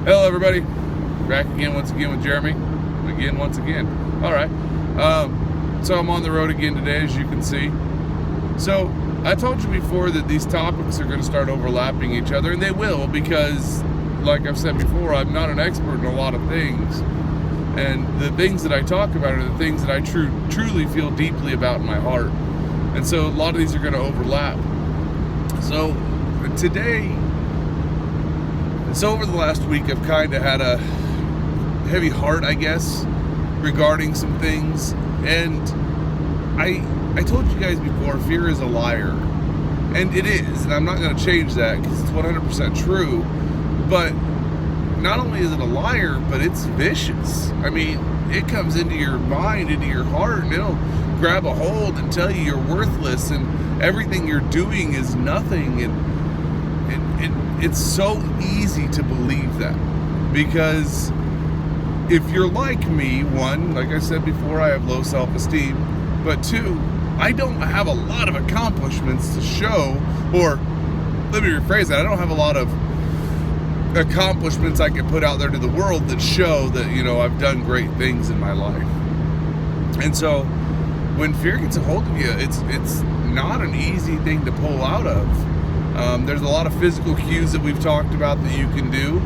Hello, everybody. Back again, once again with Jeremy. Once again. All right. So I'm on the road again today, as you can see. So I told you before that these topics are going to start overlapping each other, and they will, because, like I've said before, I'm not an expert in a lot of things. And the things that I talk about are the things that I truly feel deeply about in my heart. And so a lot of these are going to overlap. So today, over the last week, I've kind of had a heavy heart, I guess, regarding some things. And I told you guys before, fear is a liar. And it is. And I'm not going to change that because it's 100% true. But not only is it a liar, but it's vicious. I mean, it comes into your mind, into your heart, and it'll grab a hold and tell you you're worthless and everything you're doing is nothing. And it's so easy to believe that, because if you're like me, one, like I said before, I have low self-esteem, but two, I don't have a lot of accomplishments to show, or let me rephrase that, I don't have a lot of accomplishments I can put out there to the world that show that, you know, I've done great things in my life. And so when fear gets a hold of you, it's not an easy thing to pull out of. There's a lot of physical cues that we've talked about that you can do,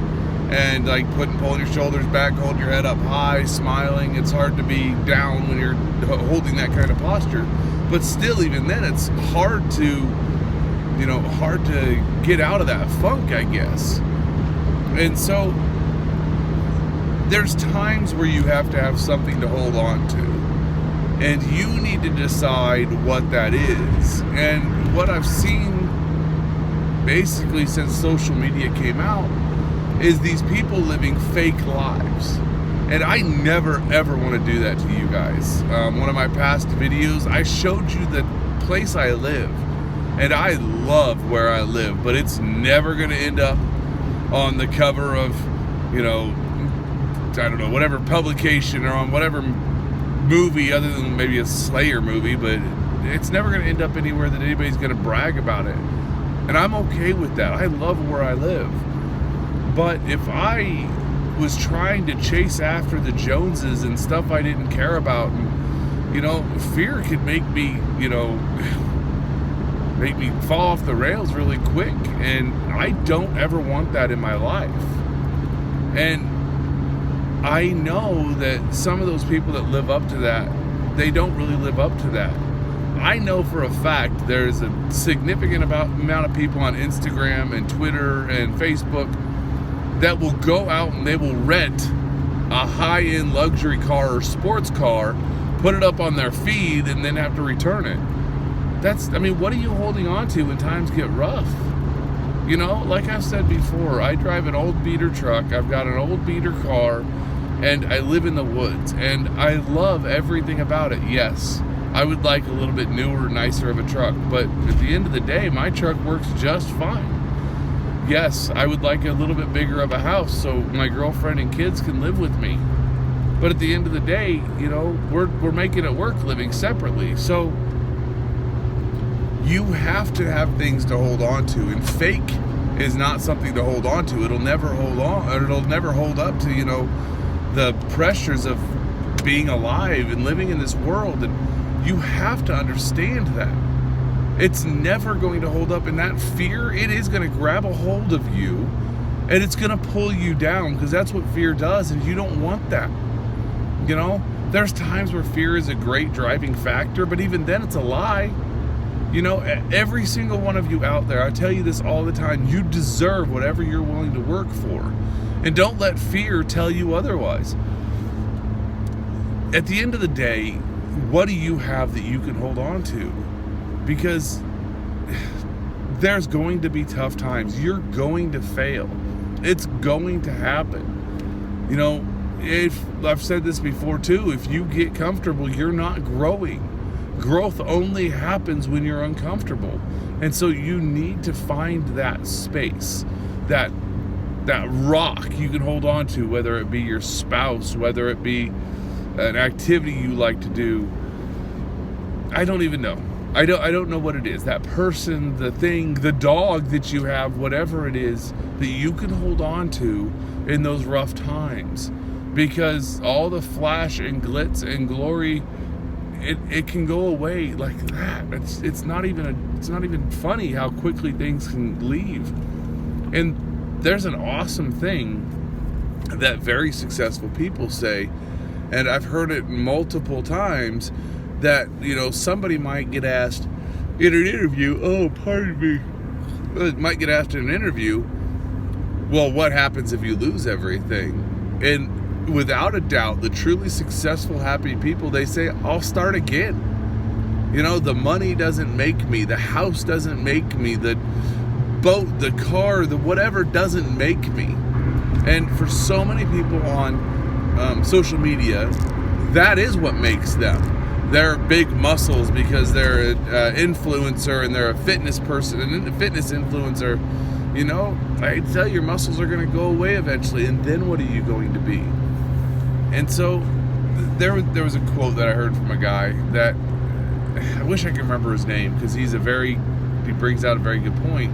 and like pulling your shoulders back, holding your head up high, smiling. It's hard to be down when you're holding that kind of posture, but still, even then, it's hard to get out of that funk, I guess. And so there's times where you have to have something to hold on to, and you need to decide what that is. And what I've seen basically since social media came out is these people living fake lives. And I never ever want to do that to you guys. One of my past videos, I showed you the place I live, and I love where I live, but it's never going to end up on the cover of, I don't know, whatever publication, or on whatever movie other than maybe a Slayer movie, but it's never going to end up anywhere that anybody's going to brag about it. And I'm okay with that. I love where I live. But if I was trying to chase after the Joneses and stuff I didn't care about, and, fear could make me fall off the rails really quick. And I don't ever want that in my life. And I know that some of those people that live up to that, they don't really live up to that. I know for a fact there's a significant amount of people on Instagram and Twitter and Facebook that will go out and they will rent a high-end luxury car or sports car, put it up on their feed, and then have to return it. What are you holding on to when times get rough? Like I've said before, I drive an old beater truck, I've got an old beater car, and I live in the woods, and I love everything about it. Yes, I would like a little bit newer, nicer of a truck, but at the end of the day, my truck works just fine. Yes, I would like a little bit bigger of a house so my girlfriend and kids can live with me. But at the end of the day, we're making it work living separately. So you have to have things to hold on to, and fake is not something to hold on to. It'll never hold on, or it'll never hold up to, the pressures of being alive and living in this world. And you have to understand that. It's never going to hold up, and that fear, it is going to grab a hold of you, and it's going to pull you down, because that's what fear does, and you don't want that. There's times where fear is a great driving factor, but even then it's a lie. Every single one of you out there, I tell you this all the time, you deserve whatever you're willing to work for, and don't let fear tell you otherwise. At the end of the day, what do you have that you can hold on to? Because there's going to be tough times. You're going to fail. It's going to happen. If I've said this before too, if you get comfortable, you're not growing. Growth only happens when you're uncomfortable. And so you need to find that space, that rock you can hold on to, whether it be your spouse, whether it be an activity you like to do. I don't even know. I don't know what it is. That person, the thing, the dog that you have, whatever it is that you can hold on to in those rough times. Because all the flash and glitz and glory, it can go away like that. It's not even funny how quickly things can leave. And there's an awesome thing that very successful people say, and I've heard it multiple times, that, you know, somebody might get asked in an interview, might get asked in an interview, well, what happens if you lose everything? And without a doubt, the truly successful, happy people, they say, I'll start again. You know, the money doesn't make me, the house doesn't make me, the boat, the car, the whatever doesn't make me. And for so many people on social media, that is what makes them. They're big muscles because they're an influencer and they're a fitness person and a fitness influencer. You know, I tell you, your muscles are going to go away eventually, and then what are you going to be? And so there was a quote that I heard from a guy that I wish I could remember his name, because he brings out a very good point.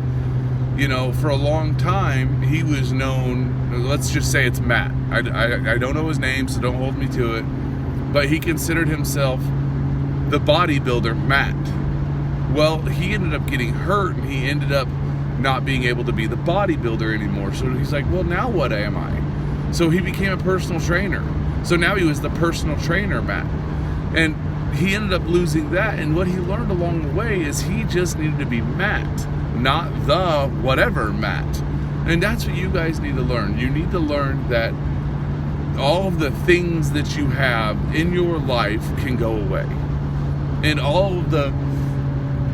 You know, for a long time, he was known, let's just say it's Matt. I don't know his name, so don't hold me to it. But he considered himself the bodybuilder Matt. Well, he ended up getting hurt, and he ended up not being able to be the bodybuilder anymore. So he's like, well, now what am I? So he became a personal trainer. So now he was the personal trainer Matt. And he ended up losing that. And what he learned along the way is he just needed to be Matt, not the whatever Matt. And that's what you guys need to learn. You need to learn that all of the things that you have in your life can go away. And all of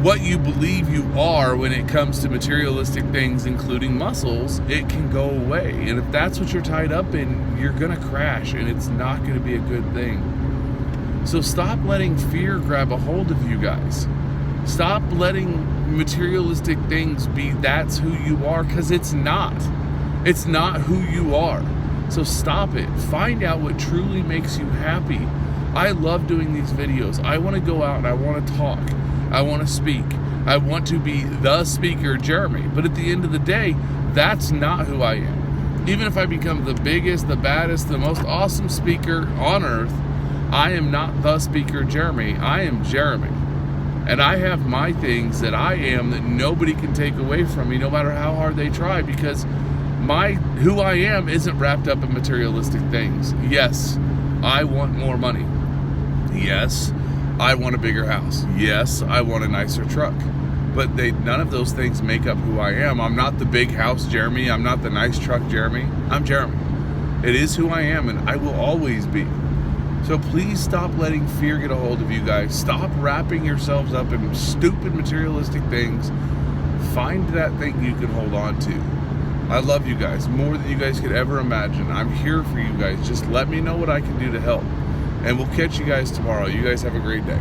what you believe you are when it comes to materialistic things, including muscles, it can go away. And if that's what you're tied up in, you're gonna crash, and it's not gonna be a good thing. So stop letting fear grab a hold of you guys. Stop letting materialistic things be that's who you are, because it's not. It's not who you are. So stop it. Find out what truly makes you happy. I love doing these videos. I want to go out and I want to talk. I want to speak. I want to be the speaker, Jeremy. But at the end of the day, that's not who I am. Even if I become the biggest, the baddest, the most awesome speaker on earth, I am not the speaker, Jeremy. I am Jeremy. And I have my things that I am that nobody can take away from me, no matter how hard they try, because who I am isn't wrapped up in materialistic things. Yes, I want more money. Yes, I want a bigger house. Yes, I want a nicer truck. But none of those things make up who I am. I'm not the big house Jeremy. I'm not the nice truck Jeremy. I'm Jeremy. It is who I am, and I will always be. So please stop letting fear get a hold of you guys. Stop wrapping yourselves up in stupid materialistic things. Find that thing you can hold on to. I love you guys more than you guys could ever imagine. I'm here for you guys. Just let me know what I can do to help. And we'll catch you guys tomorrow. You guys have a great day.